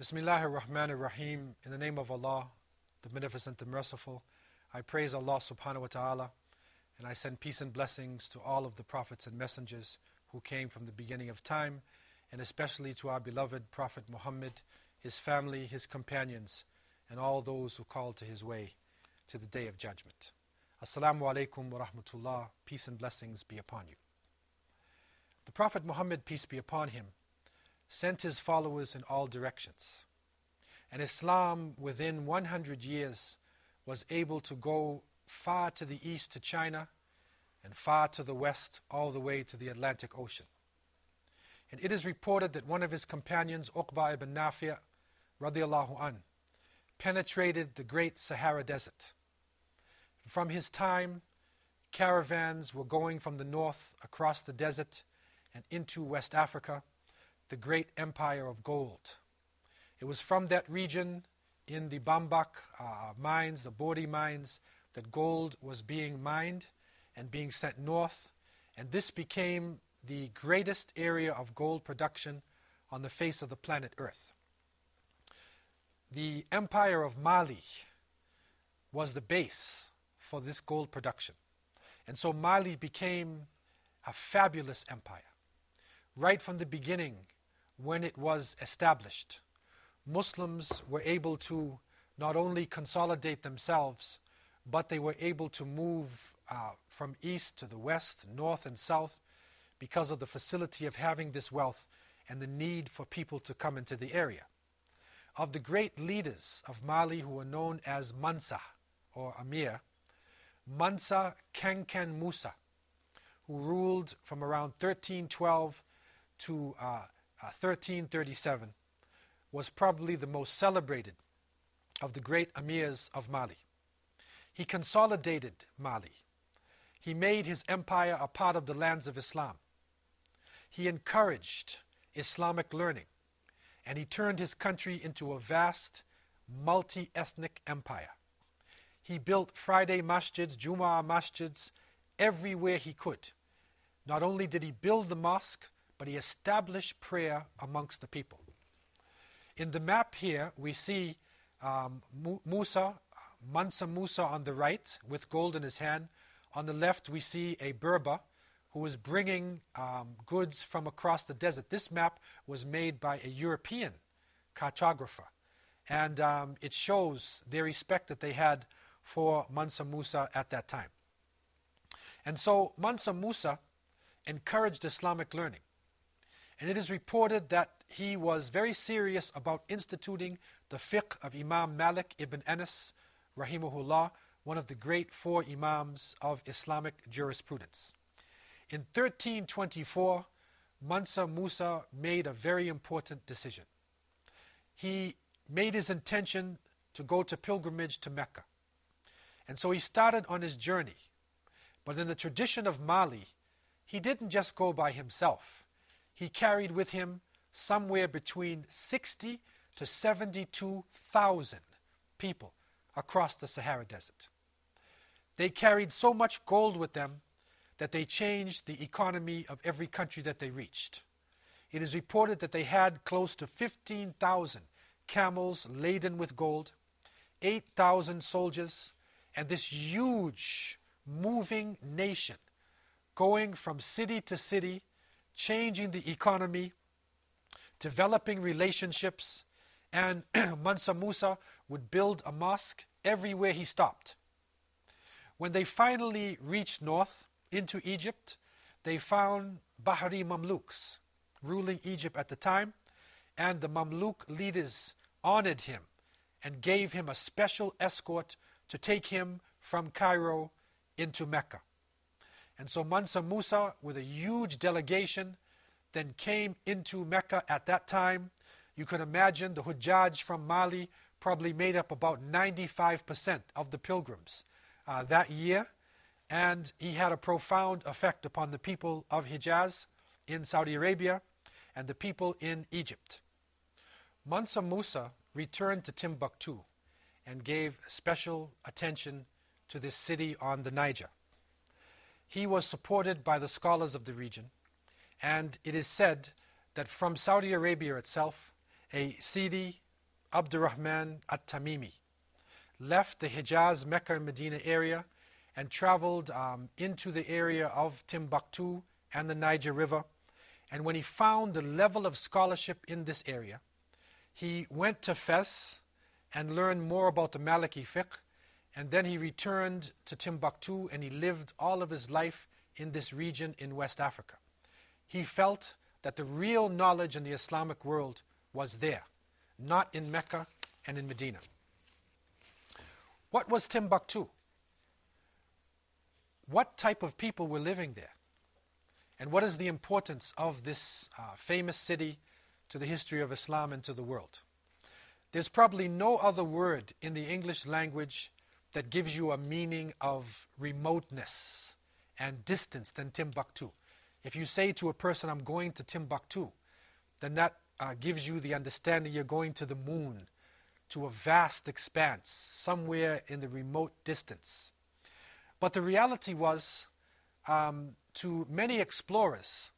Bismillahir Rahmanir Rahim. In the name of Allah, the Beneficent and Merciful, I praise Allah subhanahu wa ta'ala, and I send peace and blessings to all of the prophets and messengers who came from the beginning of time, and especially to our beloved Prophet Muhammad, his family, his companions, and all those who call to his way to the Day of Judgment. Assalamu alaikum wa rahmatullah. Peace and blessings be upon you. The Prophet Muhammad, peace be upon him, sent his followers in all directions. And Islam, within 100 years, was able to go far to the east to China and far to the west, all the way to the Atlantic Ocean. And it is reported that one of his companions, Uqba ibn Nafi' radiallahu an, penetrated the great Sahara Desert. From his time, caravans were going from the north across the desert and into West Africa, the great empire of gold. It was from that region in the Bambak mines, the Bori mines, that gold was being mined and being sent north, and this became the greatest area of gold production on the face of the planet Earth. The empire of Mali was the base for this gold production, and so Mali became a fabulous empire. Right from the beginning, when it was established, Muslims were able to not only consolidate themselves, but they were able to move from east to the west, north and south, because of the facility of having this wealth and the need for people to come into the area. Of the great leaders of Mali who were known as Mansa or Amir, Mansa Kankan Musa, who ruled from around 1312 to 1337, was probably the most celebrated of the great emirs of Mali. He consolidated Mali. He made his empire a part of the lands of Islam. He encouraged Islamic learning, and he turned his country into a vast, multi-ethnic empire. He built Friday masjids, Jumu'ah masjids, everywhere he could. Not only did he build the mosque, but he established prayer amongst the people. In the map here, we see Mansa Musa on the right with gold in his hand. On the left, we see a Berber who was bringing goods from across the desert. This map was made by a European cartographer, and it shows their respect that they had for Mansa Musa at that time. And so Mansa Musa encouraged Islamic learning. And it is reported that he was very serious about instituting the fiqh of Imam Malik ibn Anas, rahimahullah, one of the great four imams of Islamic jurisprudence. In 1324, Mansa Musa made a very important decision. He made his intention to go to pilgrimage to Mecca. And so he started on his journey. But in the tradition of Mali, he didn't just go by himself. He carried with him somewhere between 60 to 72,000 people across the Sahara Desert. They carried so much gold with them that they changed the economy of every country that they reached. It is reported that they had close to 15,000 camels laden with gold, 8,000 soldiers, and this huge moving nation going from city to city, changing the economy, developing relationships, and Mansa Musa would build a mosque everywhere he stopped. When they finally reached north into Egypt, they found Bahri Mamluks ruling Egypt at the time, and the Mamluk leaders honored him and gave him a special escort to take him from Cairo into Mecca. And so Mansa Musa, with a huge delegation, then came into Mecca at that time. You can imagine the Hujjaj from Mali probably made up about 95% of the pilgrims that year. And he had a profound effect upon the people of Hijaz in Saudi Arabia and the people in Egypt. Mansa Musa returned to Timbuktu and gave special attention to this city on the Niger. He was supported by the scholars of the region, and it is said that from Saudi Arabia itself, a Sidi Abdurrahman at-Tamimi left the Hijaz, Mecca and Medina area and traveled into the area of Timbuktu and the Niger River. And when he found the level of scholarship in this area, he went to Fez and learned more about the Maliki fiqh, and then he returned to Timbuktu and he lived all of his life in this region in West Africa. He felt that the real knowledge in the Islamic world was there, not in Mecca and in Medina. What was Timbuktu? What type of people were living there? And what is the importance of this famous city to the history of Islam and to the world? There's probably no other word in the English language that gives you a meaning of remoteness and distance than Timbuktu. If you say to a person, I'm going to Timbuktu, then that gives you the understanding you're going to the moon, to a vast expanse, somewhere in the remote distance. But the reality was, to many explorers,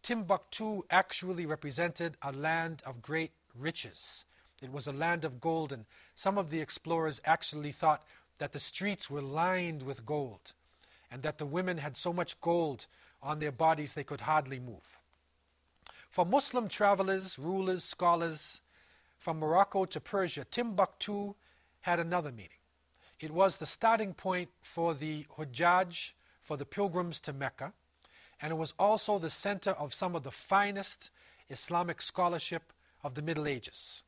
Timbuktu actually represented a land of great riches. It was a land of gold, and some of the explorers actually thought that the streets were lined with gold, and that the women had so much gold on their bodies they could hardly move. For Muslim travelers, rulers, scholars, from Morocco to Persia, Timbuktu had another meaning. It was the starting point for the Hujjaj, for the pilgrims to Mecca, and it was also the center of some of the finest Islamic scholarship of the Middle Ages.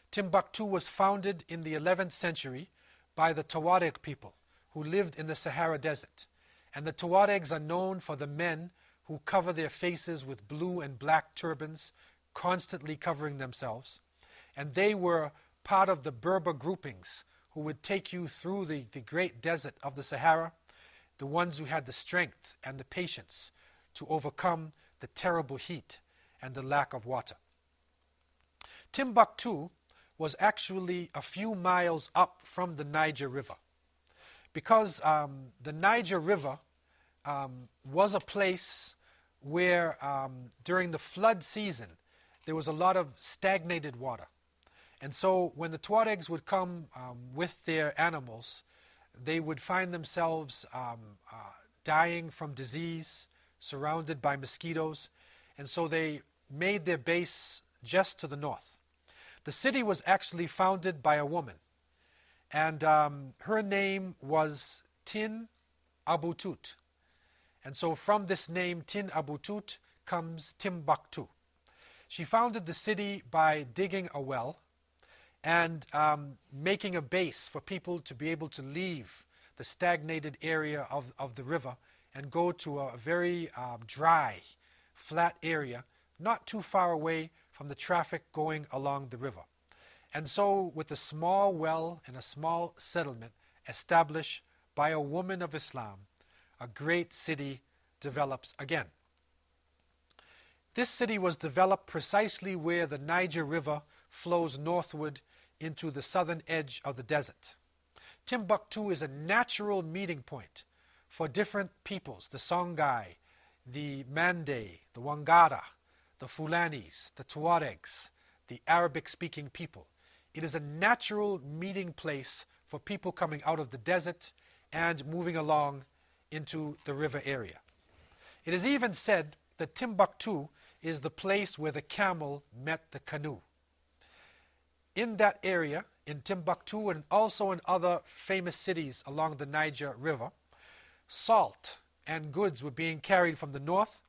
Timbuktu was founded in the 11th century by the Tuareg people who lived in the Sahara Desert. And the Tuaregs are known for the men who cover their faces with blue and black turbans, constantly covering themselves. And they were part of the Berber groupings who would take you through the great desert of the Sahara, the ones who had the strength and the patience to overcome the terrible heat and the lack of water. Timbuktu was actually a few miles up from the Niger River, because the Niger River was a place where during the flood season there was a lot of stagnated water. And so when the Tuaregs would come with their animals, they would find themselves dying from disease, surrounded by mosquitoes, and so they made their base just to the north. The city was actually founded by a woman, and her name was Tin Abu Tut. And so from this name, Tin Abu Tut, comes Timbuktu. She founded the city by digging a well and making a base for people to be able to leave the stagnated area of the river and go to a very dry, flat area, not too far away from the traffic going along the river. And so with a small well and a small settlement established by a woman of Islam, a great city develops again. This city was developed precisely where the Niger River flows northward into the southern edge of the desert. Timbuktu is a natural meeting point for different peoples, the Songhai, the Mande, the Wangara, the Fulanis, the Tuaregs, the Arabic-speaking people. It is a natural meeting place for people coming out of the desert and moving along into the river area. It is even said that Timbuktu is the place where the camel met the canoe. In that area, in Timbuktu and also in other famous cities along the Niger River, salt and goods were being carried from the north,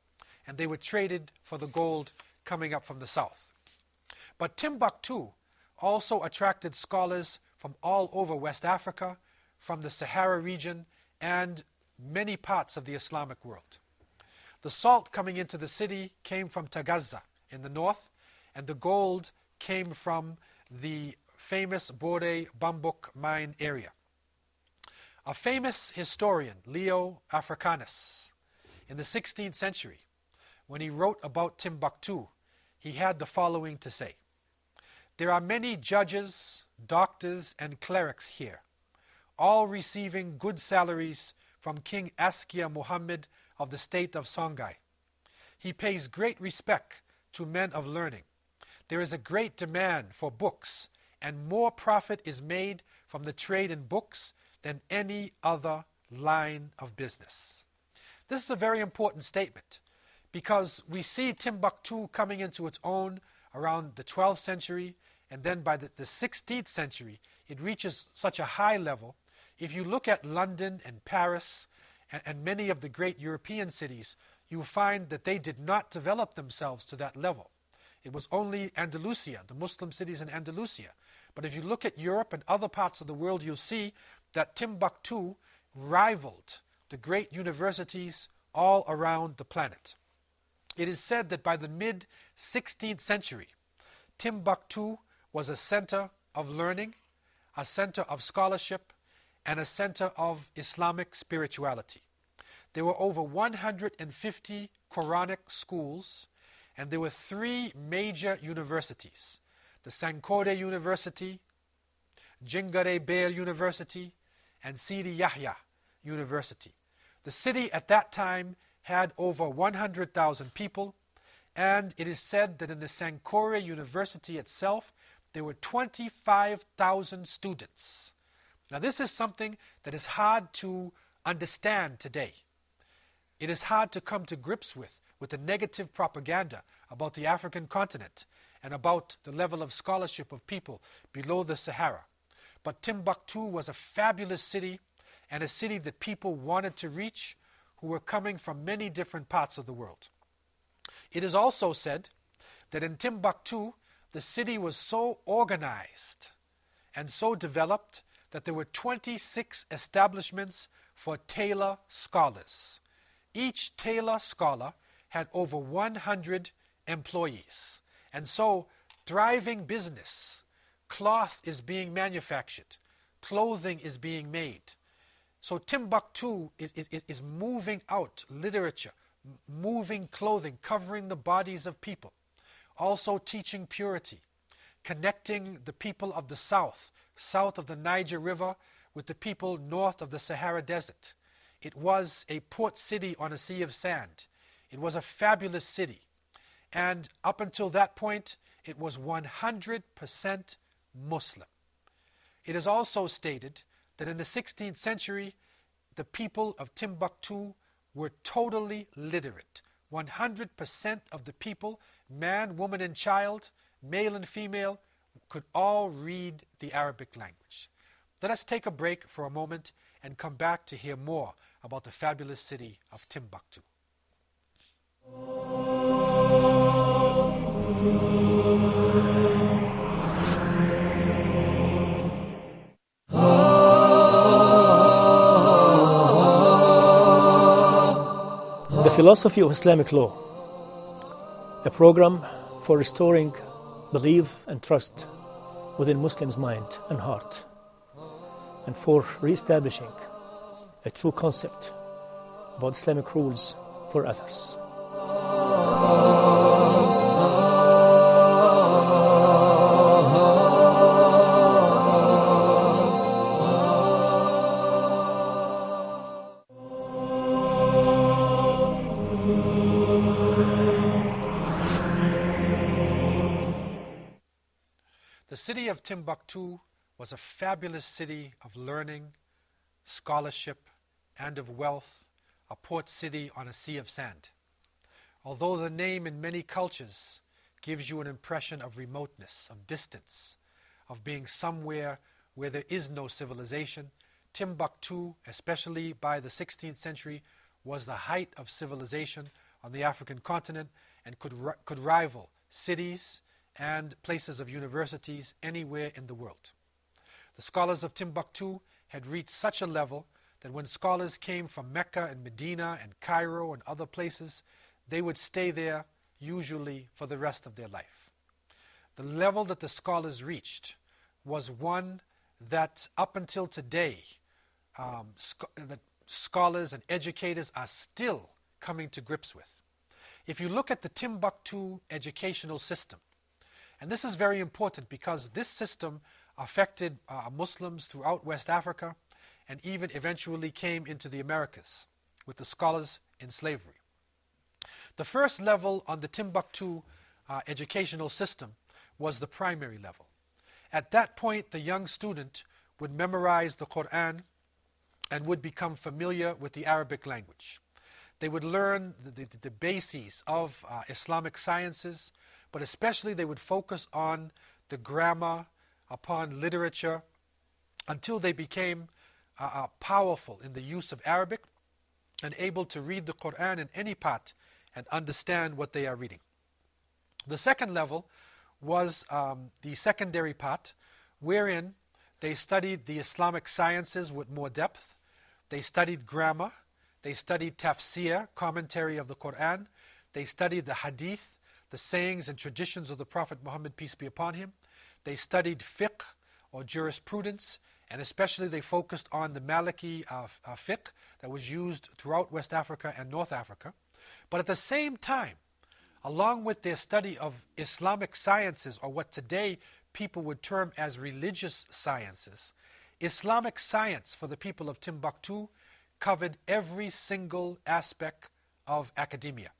and they were traded for the gold coming up from the south. But Timbuktu also attracted scholars from all over West Africa, from the Sahara region, and many parts of the Islamic world. The salt coming into the city came from Tagaza in the north, and the gold came from the famous Bore Bambuk mine area. A famous historian, Leo Africanus, in the 16th century, when he wrote about Timbuktu, he had the following to say: "There are many judges, doctors, and clerics here, all receiving good salaries from King Askia Muhammad of the state of Songhai. He pays great respect to men of learning. There is a great demand for books, and more profit is made from the trade in books than any other line of business. This is a very important statement because we see Timbuktu coming into its own around the 12th century, and then by the 16th century it reaches such a high level. If you look at London and Paris and many of the great European cities, you will find that they did not develop themselves to that level. It was only Andalusia, the Muslim cities in Andalusia. But if you look at Europe and other parts of the world, you'll see that Timbuktu rivaled the great universities all around the planet. It is said that by the mid-16th century, Timbuktu was a center of learning, a center of scholarship, and a center of Islamic spirituality. There were over 150 Quranic schools, and there were 3 major universities: the Sankore University, Jingare Bear University, and Sidi Yahya University. The city at that time had over 100,000 people, and it is said that in the Sankore University itself, there were 25,000 students. Now this is something that is hard to understand today. It is hard to come to grips with the negative propaganda about the African continent and about the level of scholarship of people below the Sahara. But Timbuktu was a fabulous city, and a city that people wanted to reach who were coming from many different parts of the world. It is also said that in Timbuktu, the city was so organized and so developed that there were 26 establishments for tailor scholars. Each tailor scholar had over 100 employees. And so, thriving business, cloth is being manufactured, clothing is being made. So Timbuktu is moving out literature, moving clothing, covering the bodies of people, also teaching purity, connecting the people of the south of the Niger River, with the people north of the Sahara Desert. It was a port city on a sea of sand. It was a fabulous city. And up until that point, it was 100% Muslim. It is also stated that in the 16th century, the people of Timbuktu were totally literate. 100% of the people, man, woman, and child, male and female, could all read the Arabic language. Let us take a break for a moment and come back to hear more about the fabulous city of Timbuktu. The Philosophy of Islamic Law, a program for restoring belief and trust within Muslims' mind and heart, and for re-establishing a true concept about Islamic rules for others. The city of Timbuktu was a fabulous city of learning, scholarship, and of wealth, a port city on a sea of sand. Although the name in many cultures gives you an impression of remoteness, of distance, of being somewhere where there is no civilization, Timbuktu, especially by the 16th century, was the height of civilization on the African continent and could rival cities and places of universities anywhere in the world. The scholars of Timbuktu had reached such a level that when scholars came from Mecca and Medina and Cairo and other places, they would stay there usually for the rest of their life. The level that the scholars reached was one that up until today, that scholars and educators are still coming to grips with. If you look at the Timbuktu educational system, and this is very important because this system affected Muslims throughout West Africa and even eventually came into the Americas with the scholars in slavery. The first level on the Timbuktu educational system was the primary level. At that point, the young student would memorize the Quran and would become familiar with the Arabic language. They would learn the bases of Islamic sciences, but especially they would focus on the grammar, upon literature, until they became powerful in the use of Arabic and able to read the Quran in any part and understand what they are reading. The second level was the secondary part, wherein they studied the Islamic sciences with more depth. They studied grammar. They studied tafsir, commentary of the Quran. They studied the hadith, the sayings and traditions of the Prophet Muhammad, peace be upon him. They studied fiqh, or jurisprudence, and especially they focused on the Maliki fiqh that was used throughout West Africa and North Africa. But at the same time, along with their study of Islamic sciences, or what today people would term as religious sciences, Islamic science for the people of Timbuktu covered every single aspect of academia.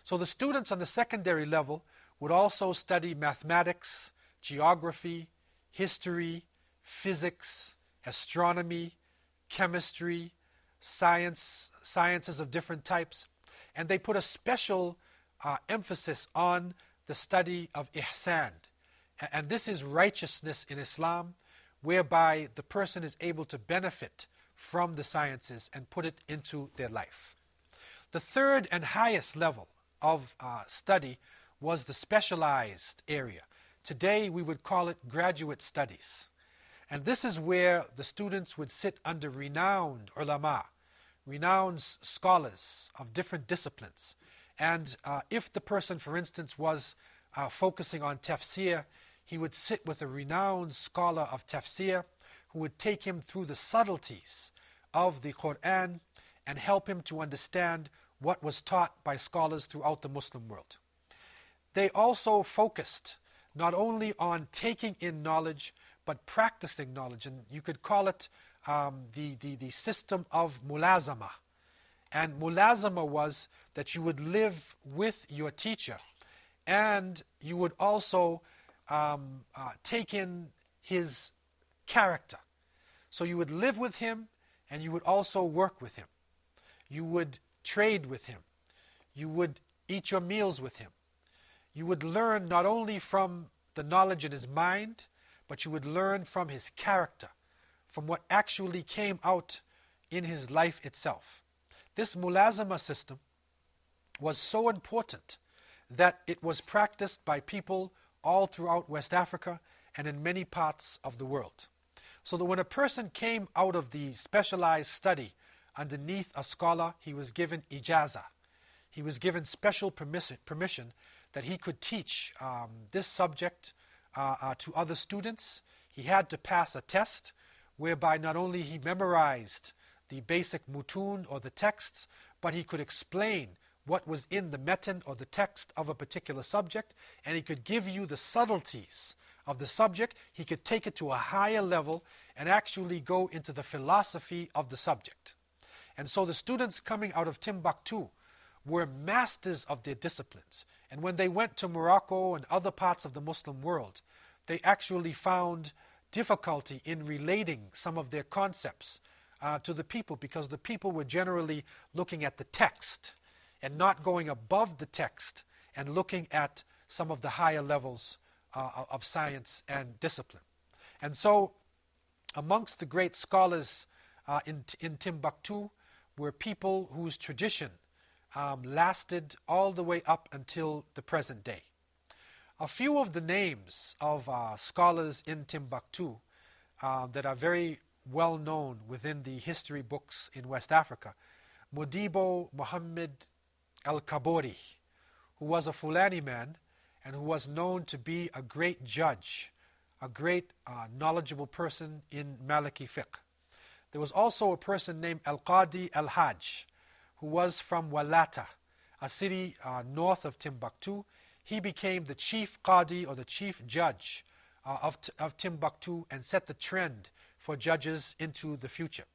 So the students on the secondary level would also study mathematics, geography, history, physics, astronomy, chemistry, sciences of different types, and they put a special emphasis on the study of ihsan. And this is righteousness in Islam, whereby the person is able to benefit from the sciences and put it into their life. The third and highest level of study was the specialized area. Today we would call it graduate studies. And this is where the students would sit under renowned ulama, renowned scholars of different disciplines. And if the person, for instance, was focusing on tafsir, he would sit with a renowned scholar of tafsir who would take him through the subtleties of the Quran and help him to understand what was taught by scholars throughout the Muslim world. They also focused not only on taking in knowledge, but practicing knowledge. And you could call it the system of mulazama. And mulazama was that you would live with your teacher, and you would also take in his character. So you would live with him, and you would also work with him. You would trade with him. You would eat your meals with him. You would learn not only from the knowledge in his mind, but you would learn from his character, from what actually came out in his life itself. This mulazama system was so important that it was practiced by people all throughout West Africa and in many parts of the world. So that when a person came out of the specialized study underneath a scholar, he was given ijazah. He was given special permission that he could teach this subject to other students. He had to pass a test whereby not only he memorized the basic mutun or the texts, but he could explain what was in the metan or the text of a particular subject, and he could give you the subtleties of the subject. He could take it to a higher level and actually go into the philosophy of the subject. And so the students coming out of Timbuktu were masters of their disciplines. And when they went to Morocco and other parts of the Muslim world, they actually found difficulty in relating some of their concepts to the people, because the people were generally looking at the text and not going above the text and looking at some of the higher levels of science and discipline. And so amongst the great scholars in Timbuktu were people whose tradition lasted all the way up until the present day. A few of the names of scholars in Timbuktu that are very well known within the history books in West Africa: Modibo Muhammad al-Kabori, who was a Fulani man and who was known to be a great judge, a great knowledgeable person in Maliki fiqh. There was also a person named Al-Qadi al-Hajj, who was from Walata, a city north of Timbuktu. He became the chief Qadi, or the chief judge of Timbuktu, and set the trend for judges into the future.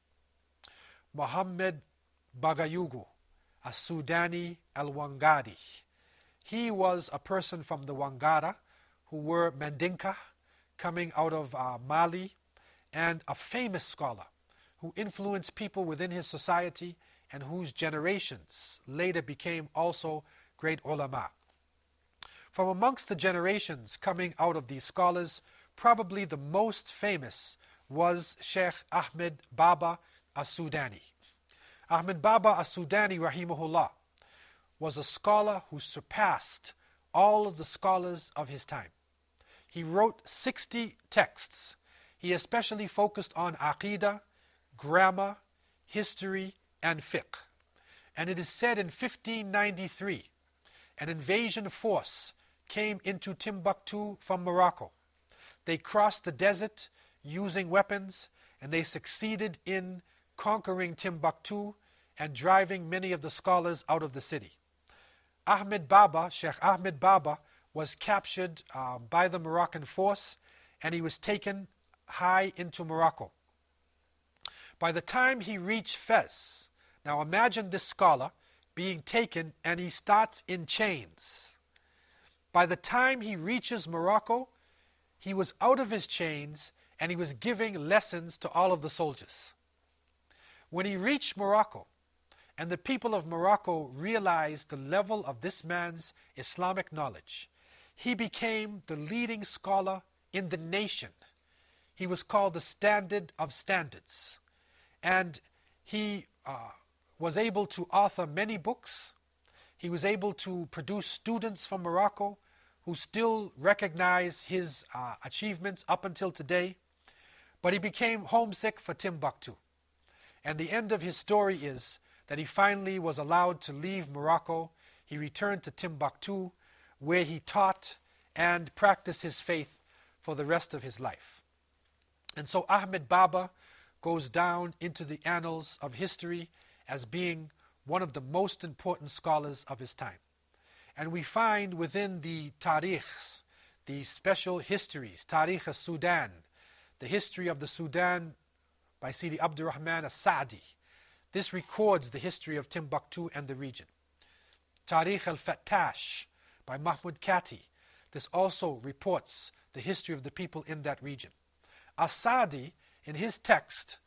Muhammad Bagayugu, a Sudani al-Wangari. He was a person from the Wangara who were Mandinka, coming out of Mali, and a famous scholar who influenced people within his society and whose generations later became also great ulama. From amongst the generations coming out of these scholars, probably the most famous was Sheikh Ahmed Baba as-Sudani. Ahmed Baba as-Sudani, rahimahullah, was a scholar who surpassed all of the scholars of his time. He wrote 60 texts. He especially focused on aqidah, grammar, history, and fiqh. And it is said in 1593, an invasion force came into Timbuktu from Morocco. They crossed the desert using weapons, and they succeeded in conquering Timbuktu and driving many of the scholars out of the city. Ahmed Baba, Sheikh Ahmed Baba, was captured by the Moroccan force, and he was taken high into Morocco. By the time he reached Fez, now imagine this scholar being taken and he starts in chains. By the time he reaches Morocco, he was out of his chains and he was giving lessons to all of the soldiers. When he reached Morocco, and the people of Morocco realized the level of this man's Islamic knowledge, he became the leading scholar in the nation. He was called the standard of standards. And he was able to author many books. He was able to produce students from Morocco who still recognize his achievements up until today. But he became homesick for Timbuktu. And the end of his story is that he finally was allowed to leave Morocco. He returned to Timbuktu, where he taught and practiced his faith for the rest of his life. And so Ahmed Baba goes down into the annals of history as being one of the most important scholars of his time. And we find within the tarikhs, the special histories, Tarikh al-Sudan, the history of the Sudan by Sidi Abdurrahman al-Sa'di. This records the history of Timbuktu and the region. Tarikh al-Fattash by Mahmud Kati. This also reports the history of the people in that region. As-Sa'di, in his text,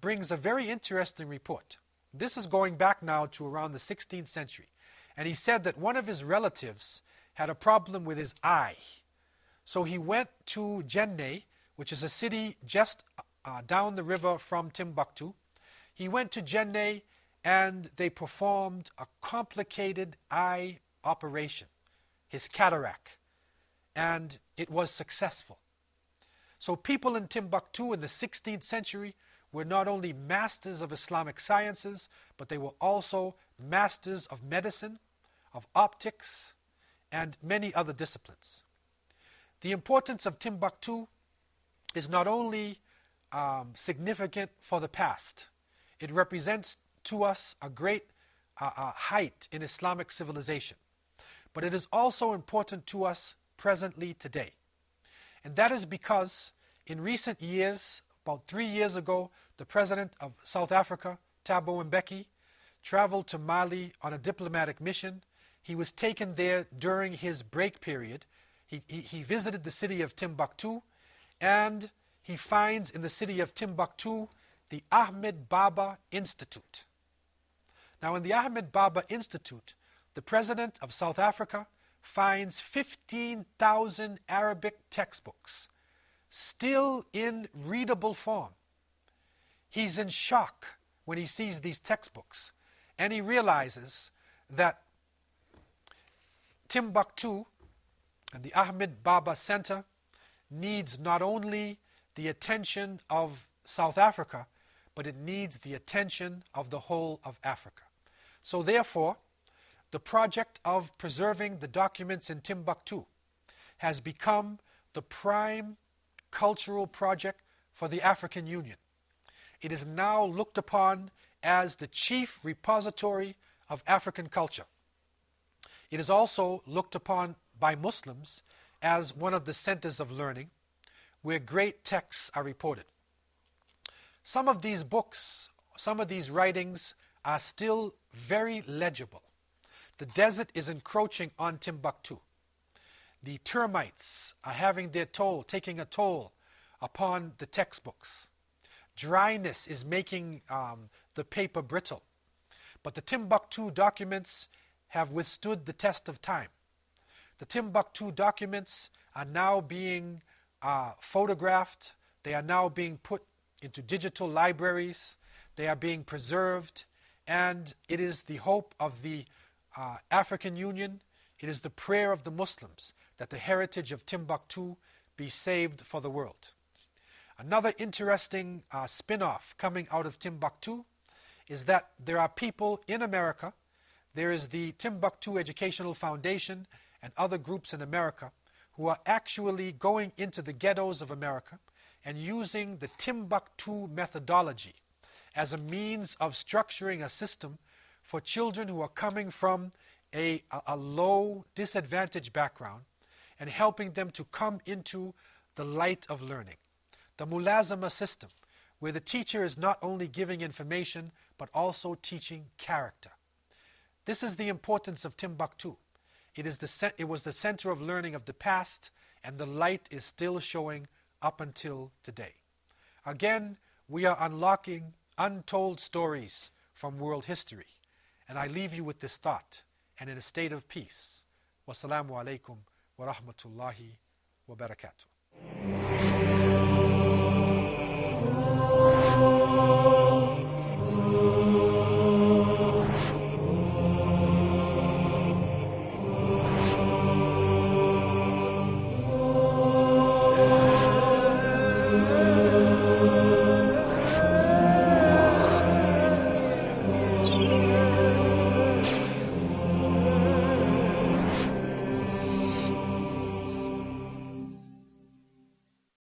brings a very interesting report. This is going back now to around the 16th century. And he said that one of his relatives had a problem with his eye. So he went to Jenne, which is a city just down the river from Timbuktu. He went to Jenne and they performed a complicated eye operation, his cataract, and it was successful. So people in Timbuktu in the 16th century were not only masters of Islamic sciences, but they were also masters of medicine, of optics, and many other disciplines. The importance of Timbuktu is not only significant for the past. It represents to us a great height in Islamic civilization. But it is also important to us presently today. And that is because in recent years, about 3 years ago, the president of South Africa, Thabo Mbeki, traveled to Mali on a diplomatic mission. He was taken there during his break period. He visited the city of Timbuktu, and he finds in the city of Timbuktu the Ahmed Baba Institute. Now in the Ahmed Baba Institute, the president of South Africa finds 15,000 Arabic textbooks still in readable form. He's in shock when he sees these textbooks, and he realizes that Timbuktu and the Ahmed Baba Center needs not only the attention of South Africa, but it needs the attention of the whole of Africa. So therefore, the project of preserving the documents in Timbuktu has become the prime cultural project for the African Union. It is now looked upon as the chief repository of African culture. It is also looked upon by Muslims as one of the centers of learning where great texts are reported. Some of these books, some of these writings are still very legible. The desert is encroaching on Timbuktu. the termites are taking a toll upon the textbooks. Dryness is making the paper brittle. But the Timbuktu documents have withstood the test of time. The Timbuktu documents are now being photographed. They are now being put into digital libraries. They are being preserved. And it is the hope of the African Union, it is the prayer of the Muslims that the heritage of Timbuktu be saved for the world. Another interesting spin-off coming out of Timbuktu is that there are people in America, there is the Timbuktu Educational Foundation and other groups in America who are actually going into the ghettos of America and using the Timbuktu methodology as a means of structuring a system for children who are coming from a low, disadvantaged background and helping them to come into the light of learning. The mulazama system, where the teacher is not only giving information but also teaching character. This is the importance of Timbuktu. It was the center of learning of the past, and the light is still showing up until today. Again, we are unlocking untold stories from world history. And I leave you with this thought, and in a state of peace. Wassalamu alaikum wa rahmatullahi wa barakatuh.